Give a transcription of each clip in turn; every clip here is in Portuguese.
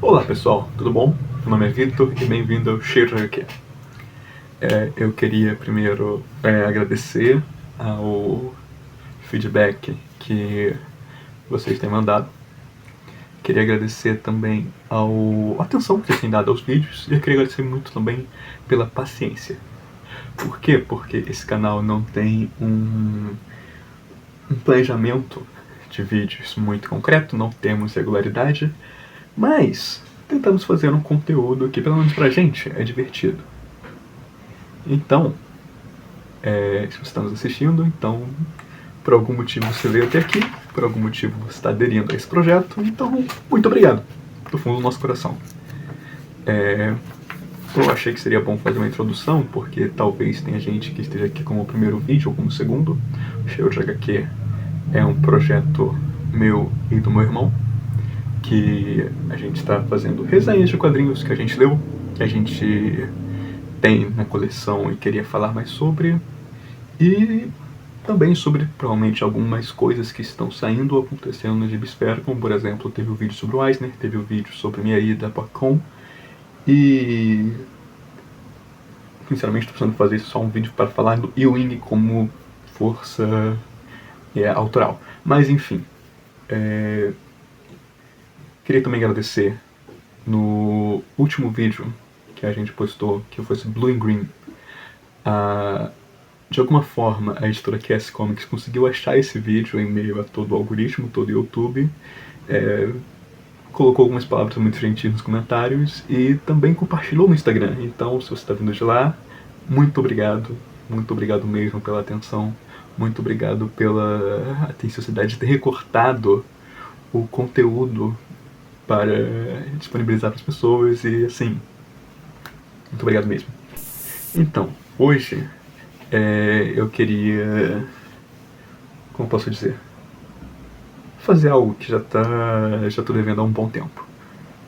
Olá pessoal, tudo bom? Meu nome é Vitor e bem-vindo ao Cheiro HQ. Eu queria primeiro agradecer ao feedback que vocês têm mandado. Queria agradecer também a atenção que vocês têm dado aos vídeos e eu queria agradecer muito também pela paciência. Por quê? Porque esse canal não tem um planejamento de vídeos muito concreto, não temos regularidade, mas tentamos fazer um conteúdo que, pelo menos pra gente, é divertido. Então, se você está nos assistindo, então, por algum motivo você veio até aqui, por algum motivo você está aderindo a esse projeto, então, muito obrigado, do fundo do nosso coração. Eu achei que seria bom fazer uma introdução, porque talvez tenha gente que esteja aqui como o primeiro vídeo ou como o segundo. O Cheiro de HQ é um projeto meu e do meu irmão, que a gente está fazendo resenhas de quadrinhos que a gente leu, que a gente tem na coleção e queria falar mais sobre, e também sobre provavelmente algumas coisas que estão saindo ou acontecendo na Gibisfera, como por exemplo teve o vídeo sobre o Eisner, teve o vídeo sobre minha ida para Con, e sinceramente estou precisando fazer só um vídeo para falar do Ewing como força autoral, mas enfim. Queria também agradecer no último vídeo que a gente postou, que foi sobre Blue and Green. De alguma forma, a editora Cass Comics conseguiu achar esse vídeo em meio a todo o algoritmo, todo o YouTube. Colocou algumas palavras muito gentis nos comentários e também compartilhou no Instagram. Então, se você está vindo de lá, muito obrigado mesmo pela atenção. Muito obrigado pela atenciosidade de ter recortado o conteúdo para disponibilizar para as pessoas e assim, muito obrigado mesmo. Então, hoje eu queria, como posso dizer, fazer algo que já tô devendo há um bom tempo.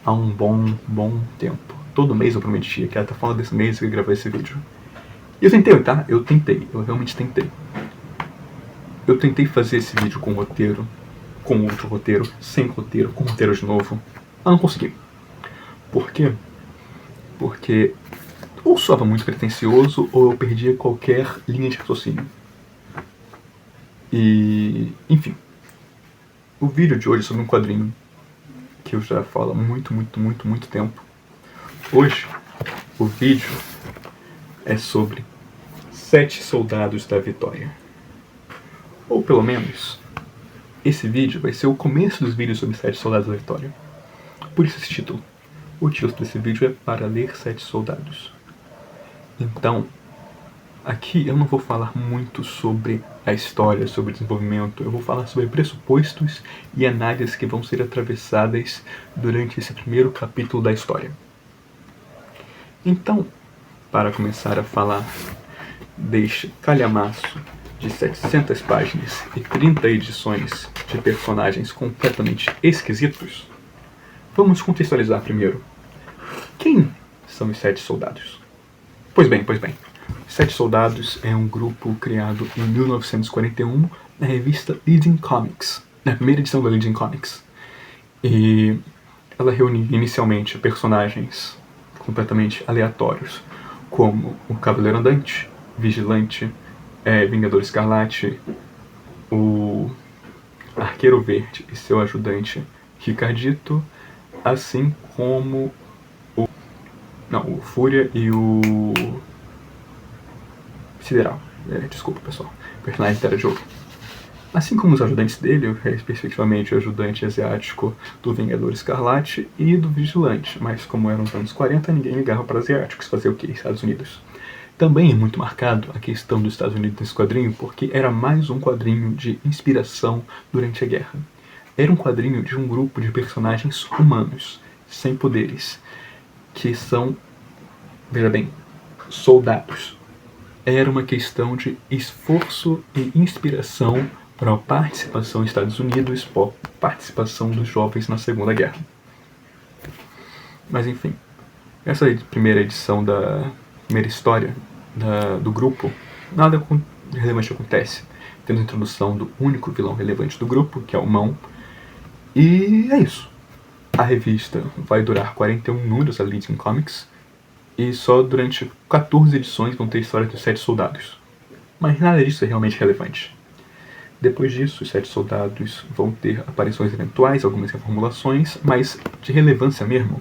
Há um bom tempo. Todo mês eu prometia que até final desse mês eu ia gravar esse vídeo. E eu tentei, tá? Eu realmente tentei. Eu tentei fazer esse vídeo com roteiro, com outro roteiro, sem roteiro, com roteiro de novo. Eu não consegui. Por quê? Porque ou soava muito pretencioso ou eu perdia qualquer linha de raciocínio. E, enfim. O vídeo de hoje é sobre um quadrinho que eu já falo há muito tempo. Hoje, o vídeo é sobre 7 Soldados da Vitória. Ou pelo menos, esse vídeo vai ser o começo dos vídeos sobre 7 Soldados da Vitória. Por isso esse título. O título desse vídeo é Para Ler 7 Soldados. Então, aqui eu não vou falar muito sobre a história, sobre o desenvolvimento. Eu vou falar sobre pressupostos e análises que vão ser atravessadas durante esse primeiro capítulo da história. Então, para começar a falar deste calhamaço de 700 páginas e 30 edições de personagens completamente esquisitos, vamos contextualizar primeiro. Quem são os 7 soldados? Pois bem. 7 Soldados é um grupo criado em 1941 na revista Leading Comics, na primeira edição da Leading Comics. E ela reúne inicialmente personagens completamente aleatórios, como o Cavaleiro Andante, Vigilante, Vingador Escarlate, o Arqueiro Verde e seu ajudante Ricardito, assim como o Fúria e o Sideral. Desculpa, pessoal. Personagem de jogo. Assim como os ajudantes dele, respectivamente o ajudante asiático do Vingador Escarlate e do Vigilante. Mas como eram os anos 40, ninguém ligava para asiáticos. Fazer o quê? Estados Unidos. Também é muito marcado a questão dos Estados Unidos nesse quadrinho, porque era mais um quadrinho de inspiração durante a guerra. Era um quadrinho de um grupo de personagens humanos, sem poderes, que são, veja bem, soldados. Era uma questão de esforço e inspiração para a participação dos Estados Unidos, para a participação dos jovens na Segunda Guerra. Mas enfim, essa primeira edição da primeira história do grupo, nada relevante acontece. Temos a introdução do único vilão relevante do grupo, que é o Mão, e é isso. A revista vai durar 41 números, a Legion Comics, e só durante 14 edições vão ter história dos 7 soldados. Mas nada disso é realmente relevante. Depois disso, os 7 soldados vão ter aparições eventuais, algumas reformulações, mas de relevância mesmo,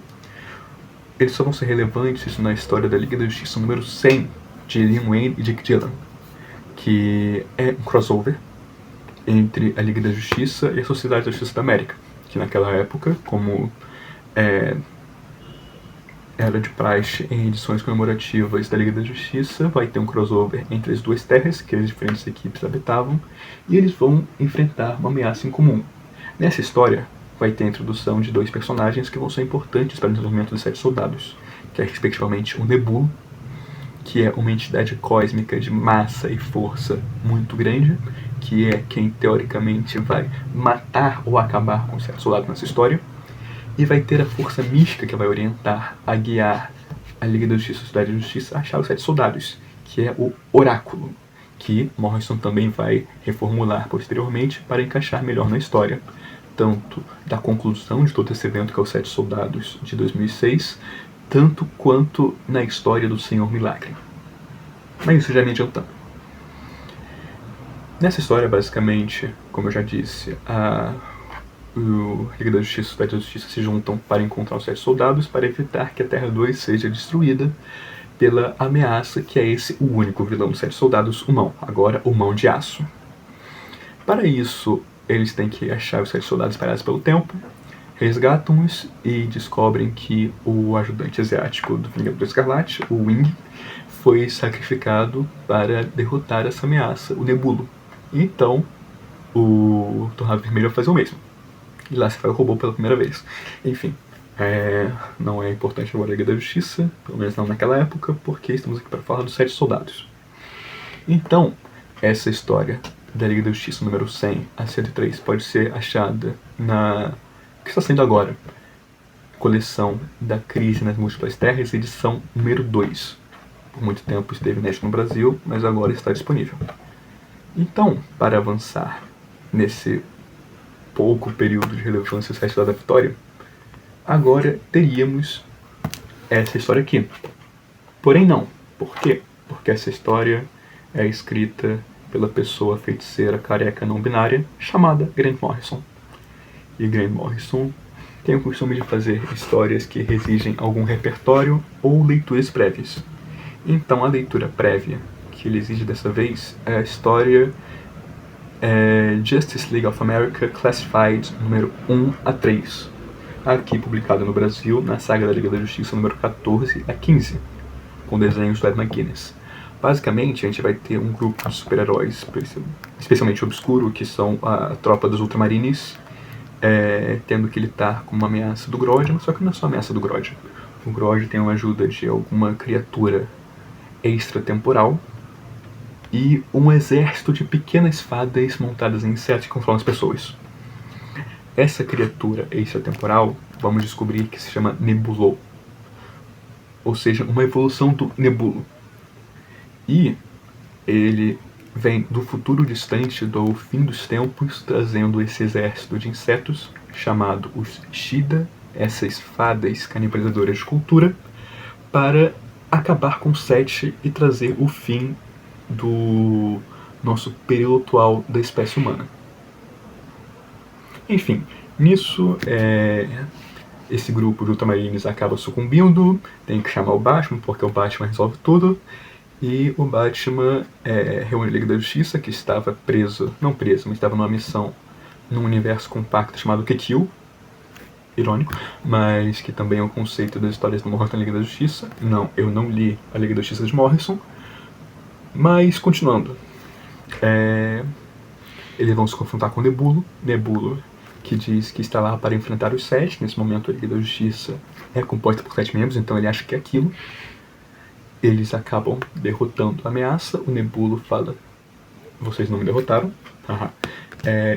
eles só vão ser relevantes na história da Liga da Justiça número 100, de Lee Wayne e Dick Dillon, que é um crossover entre a Liga da Justiça e a Sociedade da Justiça da América, que naquela época, como era de praxe em edições comemorativas da Liga da Justiça, vai ter um crossover entre as duas terras que as diferentes equipes habitavam, e eles vão enfrentar uma ameaça em comum. Nessa história, vai ter a introdução de 2 personagens que vão ser importantes para o desenvolvimento dos 7 soldados, que é respectivamente o Nebulo, que é uma entidade cósmica de massa e força muito grande, que é quem teoricamente vai matar ou acabar com os 7 soldados nessa história, e vai ter a força mística que vai orientar, a guiar a Liga da Justiça, a Sociedade da Justiça, a achar os 7 soldados, que é o Oráculo, que Morrison também vai reformular posteriormente para encaixar melhor na história, tanto da conclusão de todo esse evento, que é os 7 soldados de 2006, tanto quanto na história do Senhor Milagre. Mas isso já me adiantando. Nessa história, basicamente, como eu já disse, o Liga da Justiça e a Sociedade da Justiça se juntam para encontrar os 7 soldados para evitar que a Terra 2 seja destruída pela ameaça que é esse o único vilão dos 7 soldados, o Mão, agora o Mão de Aço. Para isso, eles têm que achar os 7 soldados espalhados pelo tempo, resgatam-os e descobrem que o ajudante asiático do Vingador Escarlate, o Wing, foi sacrificado para derrotar essa ameaça, o Nebulo. Então, o Tornado Vermelho vai fazer o mesmo. E lá se vai o robô pela primeira vez. Enfim, não é importante agora a Liga da Justiça, pelo menos não naquela época, porque estamos aqui para falar dos 7 soldados. Então, essa história da Liga da Justiça número 100 a 103 pode ser achada na que está sendo agora, coleção da Crise nas Múltiplas Terras, edição número 2. Por muito tempo esteve inédito no Brasil, mas agora está disponível. Então, para avançar nesse pouco período de relevância da Cidade da Vitória, agora teríamos essa história aqui. Porém não. Por quê? Porque essa história é escrita pela pessoa feiticeira careca não binária chamada Grant Morrison. E Grant Morrison tem o costume de fazer histórias que exigem algum repertório ou leituras prévias. Então a leitura prévia que ele exige dessa vez é a história Justice League of America Classified número 1 a 3, aqui publicada no Brasil na saga da Liga da Justiça número 14 a 15, com desenhos do Ed McGuinness. Basicamente, a gente vai ter um grupo de super-heróis, especialmente obscuro, que são a tropa dos Ultramarines, tendo que lutar com uma ameaça do Grodd, mas só que não é só ameaça do Grodd. O Grodd tem a ajuda de alguma criatura extratemporal e um exército de pequenas fadas montadas em insetos que controlam as pessoas. Essa criatura extratemporal, vamos descobrir que se chama Nebulo, ou seja, uma evolução do Nebulo. E ele vem do futuro distante, do fim dos tempos, trazendo esse exército de insetos, chamado os Shida, essas fadas canibalizadoras de cultura, para acabar com o Set e trazer o fim do nosso período atual da espécie humana. Enfim, nisso, esse grupo de Ultramarines acaba sucumbindo, tem que chamar o Batman, porque o Batman resolve tudo, e o Batman reúne a Liga da Justiça, que estava não preso, mas estava numa missão num universo compacto chamado Kekil, irônico, mas que também é um conceito das histórias do Morrison na Liga da Justiça. Não, eu não li a Liga da Justiça de Morrison, mas continuando. Eles vão se confrontar com Nebulo, que diz que está lá para enfrentar os 7. Nesse momento a Liga da Justiça é composta por 7 membros, então ele acha que é aquilo. Eles acabam derrotando a ameaça. O Nebulo fala: vocês não me derrotaram,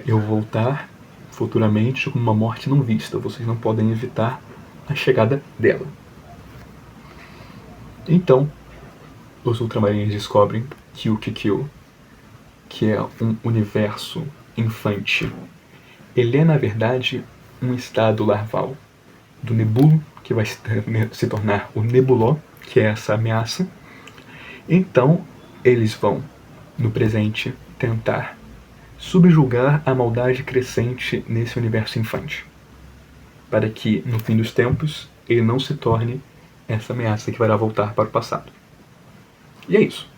eu vou voltar futuramente com uma morte não vista, vocês não podem evitar a chegada dela. Então os Ultramarines descobrem que o Kikyo, que é um universo infante, ele é na verdade um estado larval. do Nebulo, que vai se tornar o Nebuló, que é essa ameaça. Então, eles vão, no presente, tentar subjugar a maldade crescente nesse universo infante, para que, no fim dos tempos, ele não se torne essa ameaça que vai voltar para o passado. E é isso.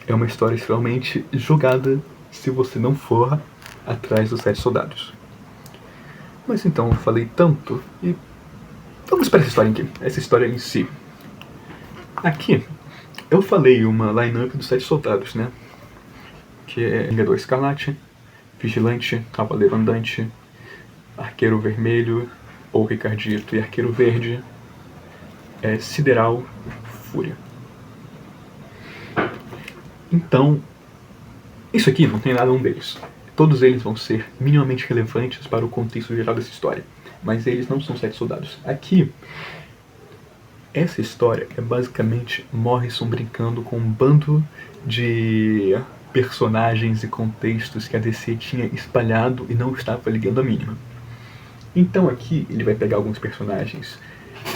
É uma história extremamente jogada se você não for atrás dos 7 soldados. Mas então eu falei tanto e vamos para essa história aqui, essa história em si. Aqui eu falei uma line-up dos 7 soldados, né? Que é Vingador Escarlate, Vigilante, Cavaleiro Andante, Arqueiro Vermelho, ou Ricardito e Arqueiro Verde, Sideral, Fúria. Então, isso aqui não tem nada um deles. Todos eles vão ser minimamente relevantes para o contexto geral dessa história, mas eles não são 7 soldados. Aqui, essa história é basicamente Morrison brincando com um bando de personagens e contextos que a DC tinha espalhado e não estava ligando a mínima. Então aqui ele vai pegar alguns personagens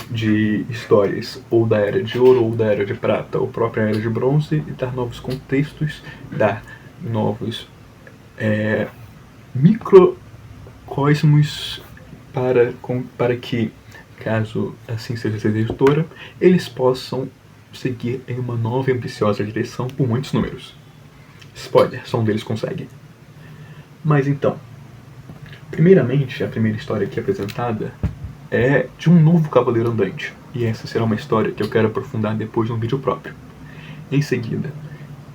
de histórias ou da Era de Ouro, ou da Era de Prata, ou própria Era de Bronze, e dar novos contextos, dar novos microcosmos para que, caso assim seja essa editora, eles possam seguir em uma nova e ambiciosa direção por muitos números. Spoiler, só um deles consegue. Mas então, primeiramente, a primeira história aqui apresentada é de um novo Cavaleiro Andante, e essa será uma história que eu quero aprofundar depois num vídeo próprio. Em seguida,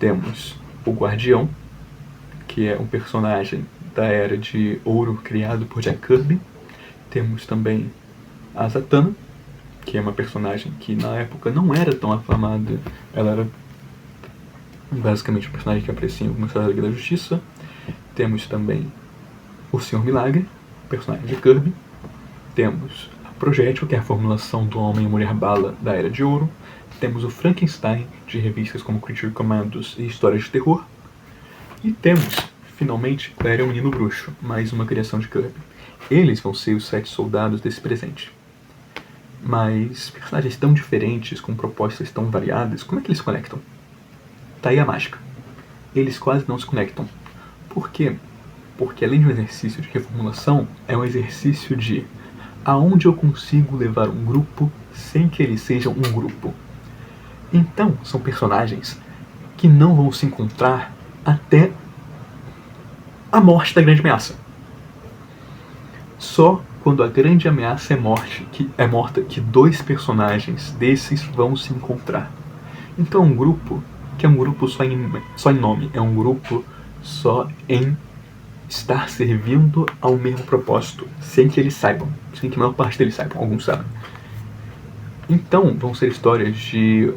temos o Guardião, que é um personagem da Era de Ouro criado por Jack Kirby. Temos também a Zatanna, que é uma personagem que na época não era tão afamada, ela era basicamente um personagem que aparecia em algumas histórias da Liga da Justiça. Temos também o Senhor Milagre, personagem de Kirby. Temos a Projétil, que é a formulação do Homem e Mulher Bala da Era de Ouro. Temos o Frankenstein, de revistas como Creature Commandos e Histórias de Terror. E temos, finalmente, Clarion, o Menino Bruxo, mais uma criação de Kirby. Eles vão ser os 7 soldados desse presente. Mas personagens tão diferentes, com propostas tão variadas, como é que eles se conectam? Tá aí a mágica. Eles quase não se conectam. Por quê? Porque além de um exercício de reformulação, é um exercício de aonde eu consigo levar um grupo sem que eles sejam um grupo. Então, são personagens que não vão se encontrar até a morte da grande ameaça. Só quando a grande ameaça é morta que 2 personagens desses vão se encontrar. Então um grupo que é um grupo só em nome, é um grupo só em estar servindo ao mesmo propósito, sem que eles saibam, sem que a maior parte deles saibam, alguns sabem. Então vão ser histórias de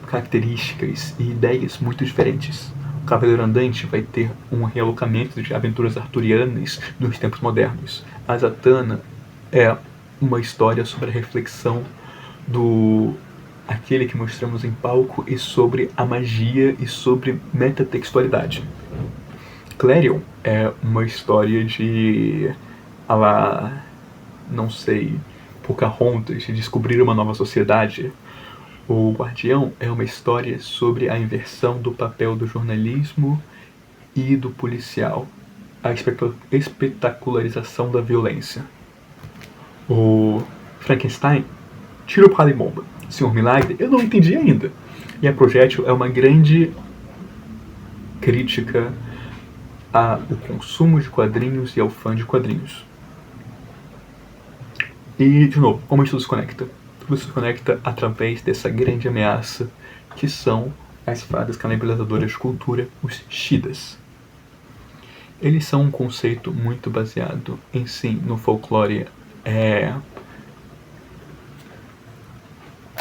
características e ideias muito diferentes. O Cavaleiro Andante vai ter um realocamento de aventuras arturianas nos tempos modernos. A Zatanna é uma história sobre a reflexão do aquele que mostramos em palco e sobre a magia e sobre metatextualidade. Clarion é uma história de não sei, Pocahontas, de descobrir uma nova sociedade. O Guardião é uma história sobre a inversão do papel do jornalismo e do policial, a espetacularização da violência. O Frankenstein, tiro, porrada e bomba. Senhor Milagre, eu não entendi ainda. E a Projétil é uma grande crítica ao consumo de quadrinhos e ao fã de quadrinhos. E, de novo, como isso tudo se conecta? Tudo se conecta através dessa grande ameaça que são as fadas canibalizadoras de cultura, os Shidas. Eles são um conceito muito baseado em si no folclore,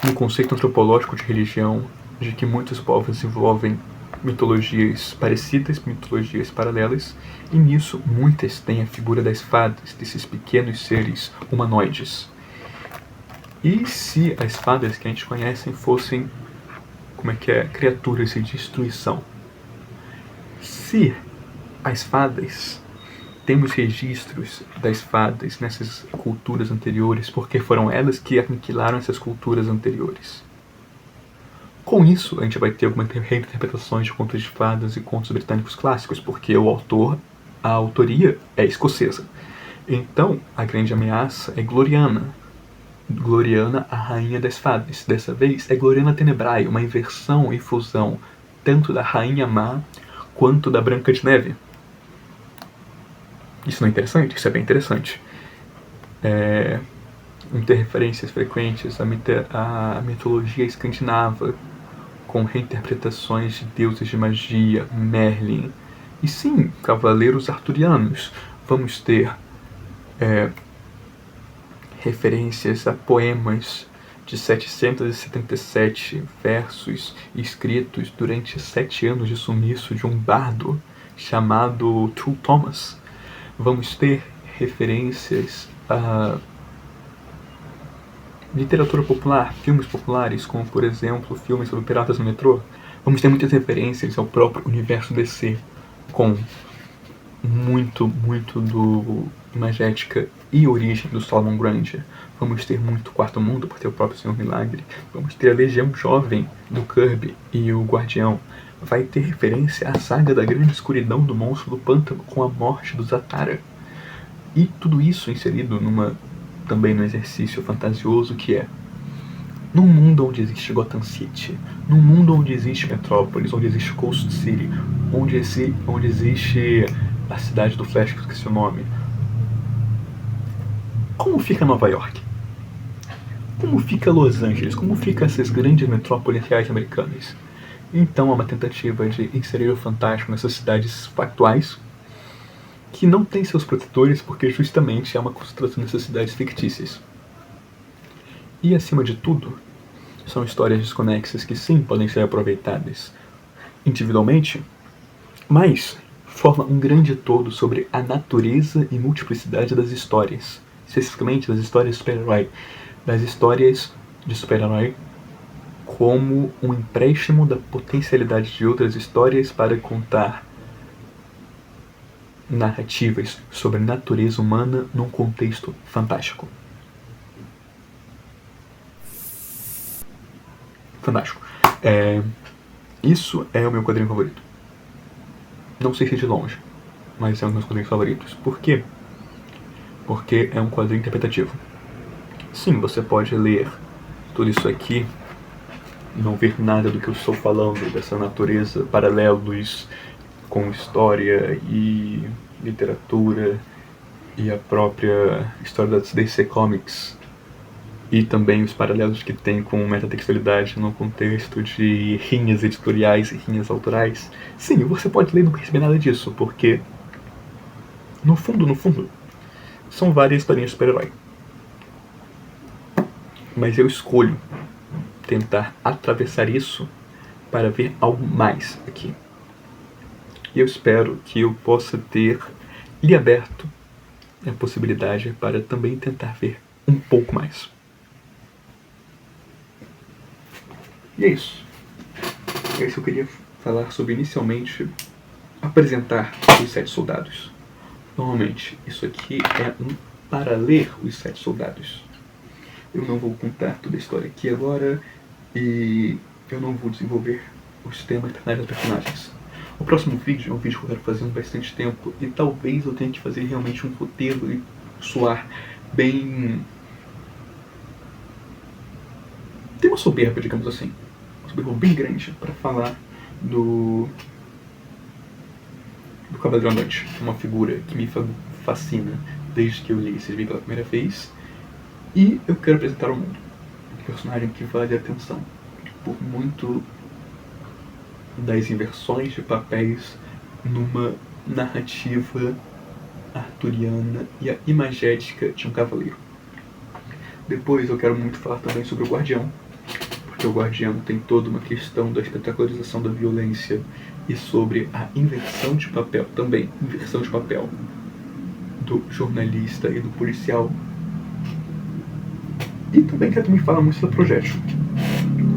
no conceito antropológico de religião, de que muitos povos desenvolvem mitologias parecidas, mitologias paralelas, e nisso muitas têm a figura das fadas, desses pequenos seres humanoides. E se as fadas que a gente conhece fossem, criaturas de destruição? Se as fadas temos registros das fadas nessas culturas anteriores porque foram elas que aniquilaram essas culturas anteriores. Com isso, a gente vai ter algumas reinterpretações de contos de fadas e contos britânicos clássicos, porque a autoria é escocesa. Então, a grande ameaça é Gloriana. Gloriana, a rainha das fadas. Dessa vez é Gloriana Tenebrae, uma inversão e fusão tanto da Rainha Má quanto da Branca de Neve. Isso não é interessante? Isso é bem interessante. Interferências frequentes à mitologia escandinava, com reinterpretações de deuses de magia, Merlin. E sim, cavaleiros arturianos. Vamos ter referências a poemas de 777 versos escritos durante 7 anos de sumiço de um bardo chamado True Thomas. Vamos ter referências a literatura popular, filmes populares, como por exemplo filmes sobre piratas no metrô. Vamos ter muitas referências ao próprio universo DC, com muito do Imagética e origem do Solomon Grundy. Vamos ter muito Quarto Mundo, por ter o próprio Senhor Milagre. Vamos ter a Legião Jovem do Kirby e o Guardião. Vai ter referência à saga da Grande Escuridão do Monstro do Pântano com a morte do Zatara. E tudo isso inserido também no exercício fantasioso que é: num mundo onde existe Gotham City, num mundo onde existe Metrópolis, onde existe Coast City, onde existe a cidade do Flash, que eu esqueci o nome, como fica Nova York? Como fica Los Angeles? Como fica essas grandes metrópoles reais americanas? Então é uma tentativa de inserir o fantástico nessas cidades factuais que não têm seus protetores porque justamente é uma concentração dessas cidades fictícias. E acima de tudo, são histórias desconexas que sim podem ser aproveitadas individualmente, mas forma um grande todo sobre a natureza e multiplicidade das histórias, especificamente das histórias de super-herói, das histórias de super-herói como um empréstimo da potencialidade de outras histórias para contar narrativas sobre a natureza humana num contexto fantástico. Fantástico. Isso é o meu quadrinho favorito. Não sei se de longe, mas é um dos meus quadrinhos favoritos. Por quê? Porque é um quadrinho interpretativo. Sim, você pode ler tudo isso aqui e não ver nada do que eu estou falando, dessa natureza, paralelos com história e literatura e a própria história da DC Comics, e também os paralelos que tem com metatextualidade no contexto de rinhas editoriais e rinhas autorais. Sim, você pode ler e não perceber nada disso, porque no fundo, são várias historinhas de super-herói. Mas eu escolho tentar atravessar isso para ver algo mais aqui. E eu espero que eu possa ter lhe aberto a possibilidade para também tentar ver um pouco mais. E é isso. É isso que eu queria falar sobre, inicialmente, apresentar os 7 soldados. Normalmente, isso aqui é para ler os 7 soldados. Eu não vou contar toda a história aqui agora e eu não vou desenvolver os temas dos personagens. O próximo vídeo é um vídeo que eu quero fazer há bastante tempo e talvez eu tenha que fazer realmente um roteiro e soar bem... Tem uma soberba, digamos assim. Uma soberba bem grande para falar do Cavaleiro Andante. Uma figura que me fascina desde que eu li esse livro pela primeira vez. E eu quero apresentar ao mundo um personagem que vale a atenção por muito das inversões de papéis numa narrativa arturiana e a imagética de um cavaleiro. Depois eu quero muito falar também sobre o Guardião, porque o Guardião tem toda uma questão da espetacularização da violência e sobre a inversão de papel, também inversão de papel do jornalista e do policial. E também quero falar muito da Projétil,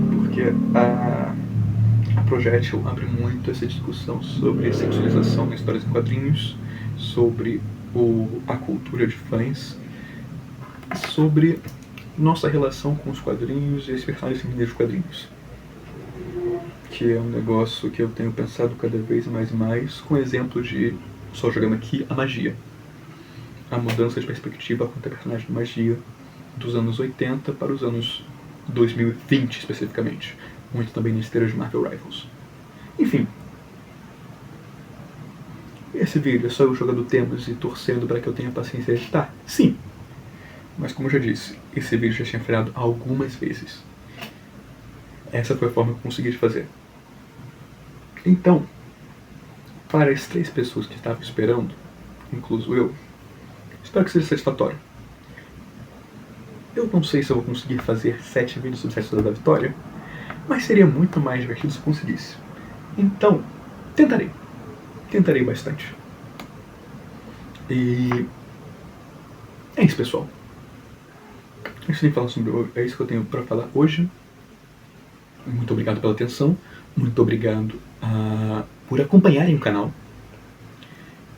porque a Projétil abre muito essa discussão sobre sexualização nas histórias em quadrinhos, sobre a cultura de fãs, sobre nossa relação com os quadrinhos e as personagens femininas dos quadrinhos, que é um negócio que eu tenho pensado cada vez mais e mais, com exemplo de, só jogando aqui, a magia. A mudança de perspectiva quanto a personagem de magia dos anos 80 para os anos 2020, especificamente. Muito também na esteira de Marvel Rivals. Enfim. Esse vídeo é só eu jogando temas e torcendo para que eu tenha paciência de editar? Sim. Mas como eu já disse, esse vídeo já tinha falhado algumas vezes. Essa foi a forma que eu consegui fazer. Então, para as 3 pessoas que estavam esperando, incluso eu, espero que seja satisfatório. Eu não sei se eu vou conseguir fazer 7 vídeos sobre 7 Estrelas da Vitória, mas seria muito mais divertido se eu conseguisse. Então, tentarei. Tentarei bastante. E é isso, pessoal. Antes de falar sobre é isso que eu tenho para falar hoje. Muito obrigado pela atenção. Muito obrigado por acompanharem o canal.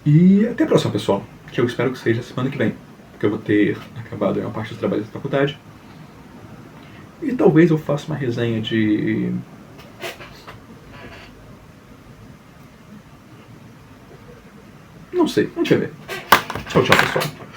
E até a próxima, pessoal. Que eu espero que seja semana que vem. Porque eu vou ter acabado uma parte dos trabalhos da faculdade. E talvez eu faça uma resenha de... não sei, a gente vai ver. Tchau, tchau, pessoal.